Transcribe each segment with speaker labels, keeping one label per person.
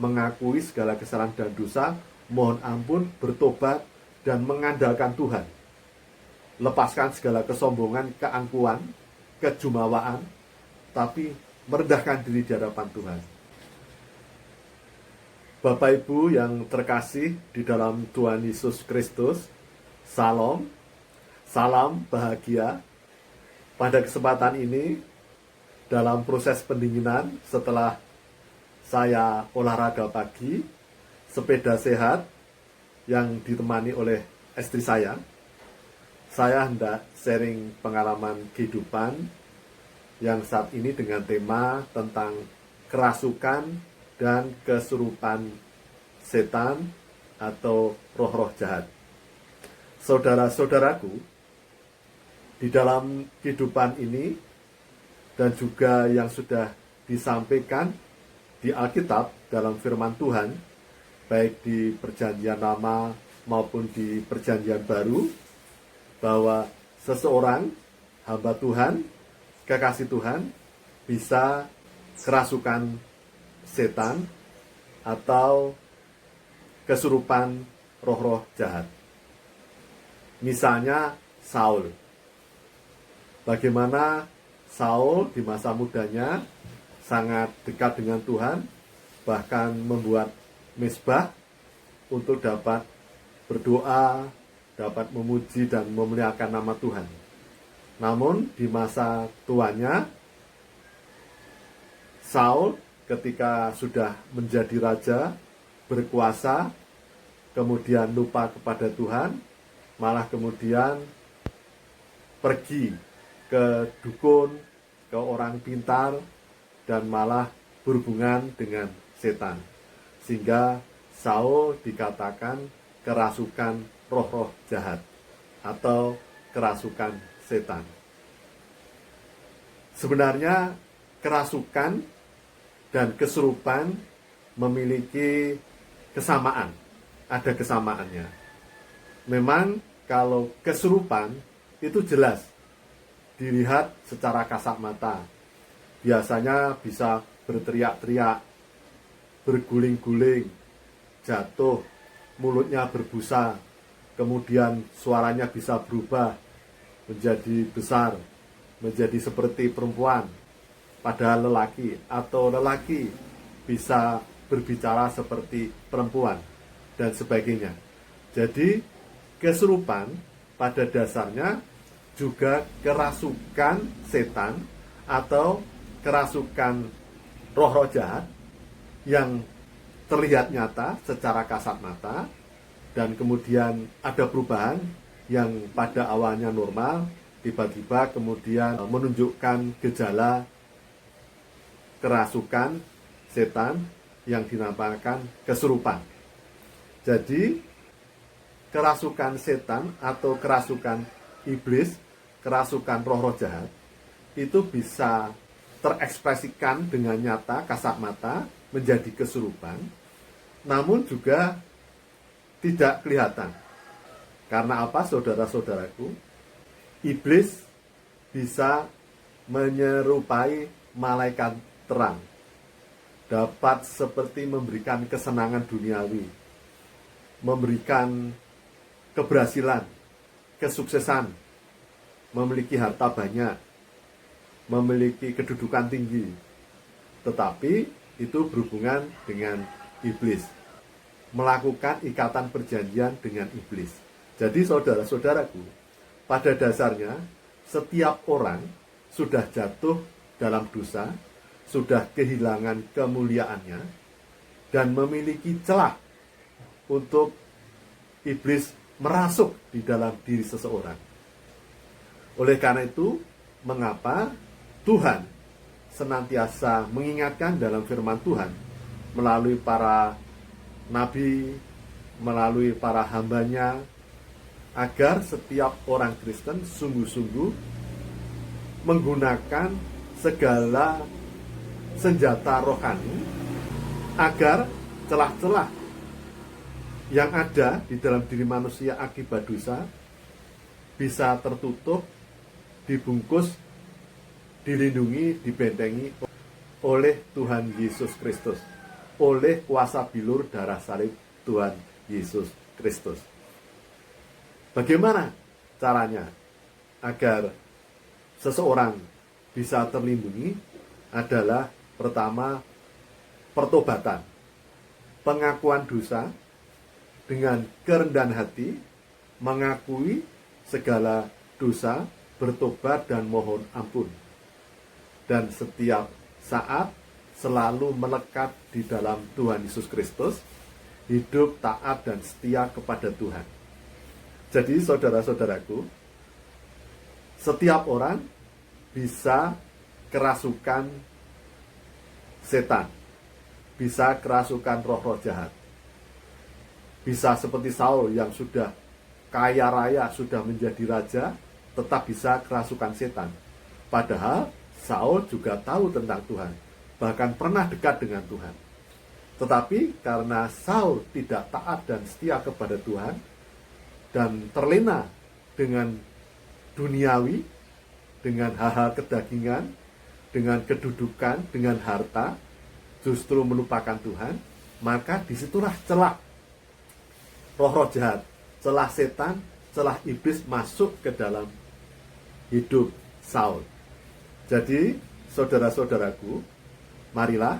Speaker 1: mengakui segala kesalahan dan dosa, mohon ampun, bertobat, dan mengandalkan Tuhan. Lepaskan segala kesombongan, keangkuhan, kejumawaan, tapi merendahkan diri di hadapan Tuhan. Bapak Ibu yang terkasih di dalam Tuhan Yesus Kristus, Salam, salam bahagia. Pada kesempatan ini, dalam proses pendinginan setelah saya olahraga pagi, sepeda sehat yang ditemani oleh istri saya hendak sharing pengalaman kehidupan yang saat ini dengan tema tentang kerasukan dan kesurupan setan atau roh-roh jahat. Saudara-saudaraku, di dalam kehidupan ini dan juga yang sudah disampaikan di Alkitab dalam firman Tuhan, baik di Perjanjian Lama maupun di Perjanjian Baru, bahwa seseorang, hamba Tuhan, kekasih Tuhan, bisa kerasukan setan atau kesurupan roh-roh jahat. Misalnya Saul. Bagaimana Saul di masa mudanya sangat dekat dengan Tuhan, bahkan membuat mezbah untuk dapat berdoa, dapat memuji dan memuliakan nama Tuhan. Namun di masa tuanya, Saul ketika sudah menjadi raja, berkuasa, kemudian lupa kepada Tuhan, malah kemudian pergi ke dukun, ke orang pintar, dan malah berhubungan dengan setan. Sehingga Saul dikatakan kerasukan roh-roh jahat atau kerasukan setan. Sebenarnya kerasukan dan kesurupan memiliki kesamaan, ada kesamaannya. Memang kalau kesurupan itu jelas dilihat secara kasat mata. Biasanya bisa berteriak-teriak, berguling-guling, jatuh, mulutnya berbusa, kemudian suaranya bisa berubah menjadi besar, menjadi seperti perempuan, padahal lelaki, atau lelaki bisa berbicara seperti perempuan, dan sebagainya. Jadi kesurupan pada dasarnya juga kerasukan setan atau kerasukan roh-roh jahat yang terlihat nyata secara kasat mata, dan kemudian ada perubahan yang pada awalnya normal, tiba-tiba kemudian menunjukkan gejala kerasukan setan yang dinamakan kesurupan. Jadi kerasukan setan atau kerasukan iblis, kerasukan roh-roh jahat, itu bisa terekspresikan dengan nyata, kasat mata, menjadi kesurupan, namun juga tidak kelihatan. Karena apa, saudara-saudaraku? Iblis bisa menyerupai malaikat terang, dapat seperti memberikan kesenangan duniawi, memberikan keberhasilan, kesuksesan, memiliki harta banyak, memiliki kedudukan tinggi. Tetapi itu berhubungan dengan iblis, melakukan ikatan perjanjian dengan iblis. Jadi saudara-saudaraku, pada dasarnya setiap orang sudah jatuh dalam dosa, sudah kehilangan kemuliaannya, dan memiliki celah untuk iblis merasuk di dalam diri seseorang. Oleh karena itu, mengapa Tuhan senantiasa mengingatkan dalam firman Tuhan melalui para nabi, melalui para hambanya, agar setiap orang Kristen sungguh-sungguh menggunakan segala senjata rohani agar celah-celah yang ada di dalam diri manusia akibat dosa bisa tertutup, dibungkus, dilindungi, dibentengi oleh Tuhan Yesus Kristus. oleh kuasa bilur darah salib Tuhan Yesus Kristus. Bagaimana caranya agar seseorang bisa terlindungi? Adalah pertama, pertobatan, pengakuan dosa dengan kerendahan hati, mengakui segala dosa, bertobat dan mohon ampun. Dan setiap saat selalu melekat di dalam Tuhan Yesus Kristus, hidup taat dan setia kepada Tuhan. Jadi saudara-saudaraku, setiap orang bisa kerasukan setan, bisa kerasukan roh-roh jahat. Bisa seperti Saul yang sudah kaya raya, sudah menjadi raja, tetap bisa kerasukan setan. Padahal Saul juga tahu tentang Tuhan, bahkan pernah dekat dengan Tuhan. Tetapi karena Saul tidak taat dan setia kepada Tuhan, dan terlena dengan duniawi, dengan hal-hal kedagingan, dengan kedudukan, dengan harta, justru melupakan Tuhan, maka disitulah celah roh-roh jahat, celah setan, celah iblis masuk ke dalam hidup Saul. Jadi, saudara-saudaraku, marilah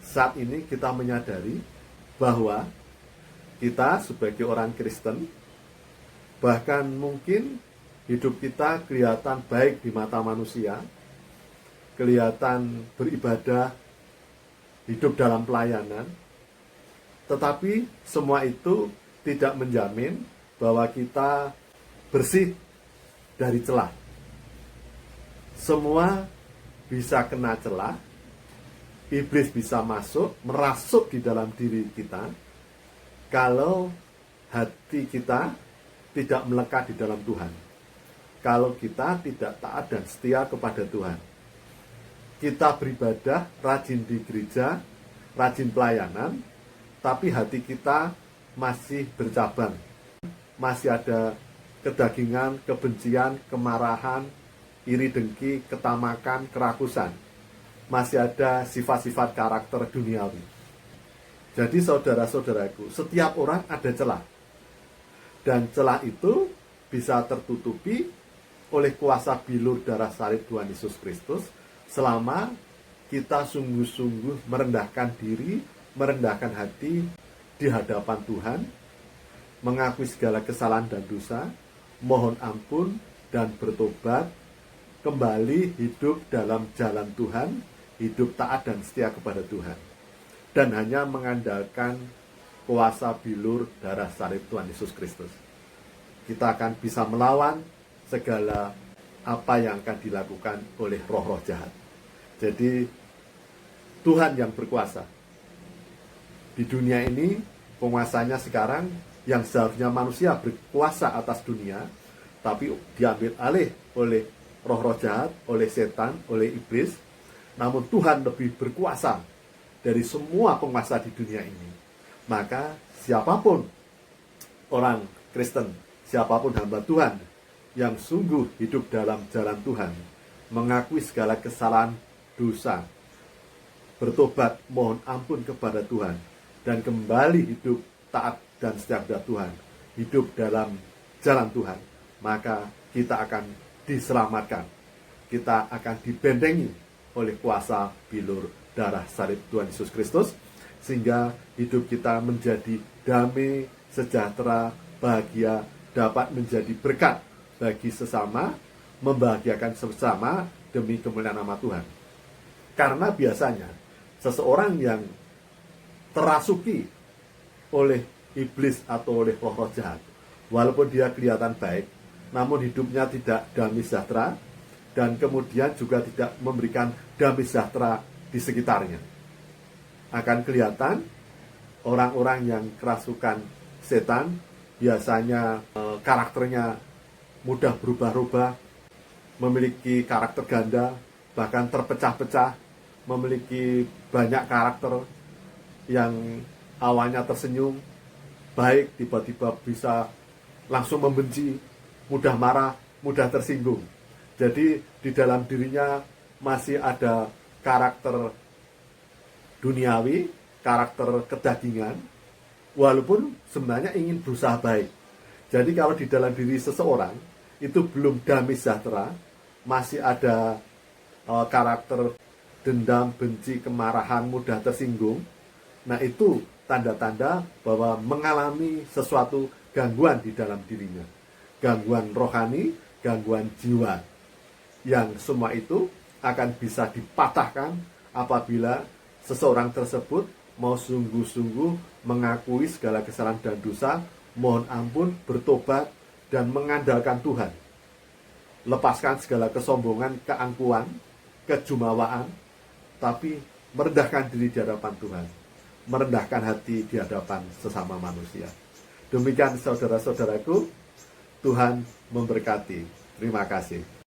Speaker 1: saat ini kita menyadari bahwa kita sebagai orang Kristen, bahkan mungkin hidup kita kelihatan baik di mata manusia, kelihatan beribadah, hidup dalam pelayanan, tetapi semua itu tidak menjamin bahwa kita bersih dari celah. Semua bisa kena celah, iblis bisa masuk, merasuk di dalam diri kita, kalau hati kita tidak melekat di dalam Tuhan. Kalau kita tidak taat dan setia kepada Tuhan. Kita beribadah, rajin di gereja, rajin pelayanan, tapi hati kita masih bercabang. Masih ada kedagingan, kebencian, kemarahan, iri dengki, ketamakan, kerakusan. Masih ada sifat-sifat karakter duniawi. Jadi saudara-saudaraku, setiap orang ada celah. Dan celah itu bisa tertutupi oleh kuasa bilur darah salib Tuhan Yesus Kristus, selama kita sungguh-sungguh merendahkan diri, merendahkan hati di hadapan Tuhan, mengakui segala kesalahan dan dosa, mohon ampun dan bertobat, kembali hidup dalam jalan Tuhan, hidup taat dan setia kepada Tuhan. Dan hanya mengandalkan kuasa bilur darah salib Tuhan Yesus Kristus. Kita akan bisa melawan segala apa yang akan dilakukan oleh roh-roh jahat. Jadi Tuhan yang berkuasa. Di dunia ini penguasanya sekarang yang seharusnya manusia berkuasa atas dunia, tapi diambil alih oleh roh-roh jahat, oleh setan, oleh iblis. Namun Tuhan lebih berkuasa dari semua penguasa di dunia ini. Maka siapapun orang Kristen, siapapun hamba Tuhan yang sungguh hidup dalam jalan Tuhan, mengakui segala kesalahan dosa, bertobat, mohon ampun kepada Tuhan, dan kembali hidup taat dan setia kepada Tuhan, hidup dalam jalan Tuhan, maka kita akan diselamatkan. Kita akan dibendengi oleh kuasa bilur darah salib Tuhan Yesus Kristus, sehingga hidup kita menjadi damai, sejahtera, bahagia, dapat menjadi berkat bagi sesama, membahagiakan sesama demi kemuliaan nama Tuhan. Karena biasanya seseorang yang terasuki oleh iblis atau oleh roh-roh jahat, walaupun dia kelihatan baik, namun hidupnya tidak damai sejahtera, dan kemudian juga tidak memberikan damai sejahtera di sekitarnya. Akan kelihatan orang-orang yang kerasukan setan biasanya karakternya mudah berubah-ubah, memiliki karakter ganda, bahkan terpecah-pecah, memiliki banyak karakter yang awalnya tersenyum, baik, tiba-tiba bisa langsung membenci, mudah marah, mudah tersinggung. Jadi di dalam dirinya masih ada karakter duniawi, karakter kedagingan, walaupun sebenarnya ingin berusaha baik. Jadi kalau di dalam diri seseorang itu belum damai sejahtera, masih ada karakter dendam, benci, kemarahan, mudah tersinggung, nah itu tanda-tanda bahwa mengalami sesuatu gangguan di dalam dirinya. Gangguan rohani, gangguan jiwa. Yang semua itu akan bisa dipatahkan apabila seseorang tersebut mau sungguh-sungguh mengakui segala kesalahan dan dosa, mohon ampun, bertobat, dan mengandalkan Tuhan. Lepaskan segala kesombongan, keangkuhan, kejumawaan, tapi merendahkan diri di hadapan Tuhan, merendahkan hati di hadapan sesama manusia. Demikian saudara-saudaraku, Tuhan memberkati. Terima kasih.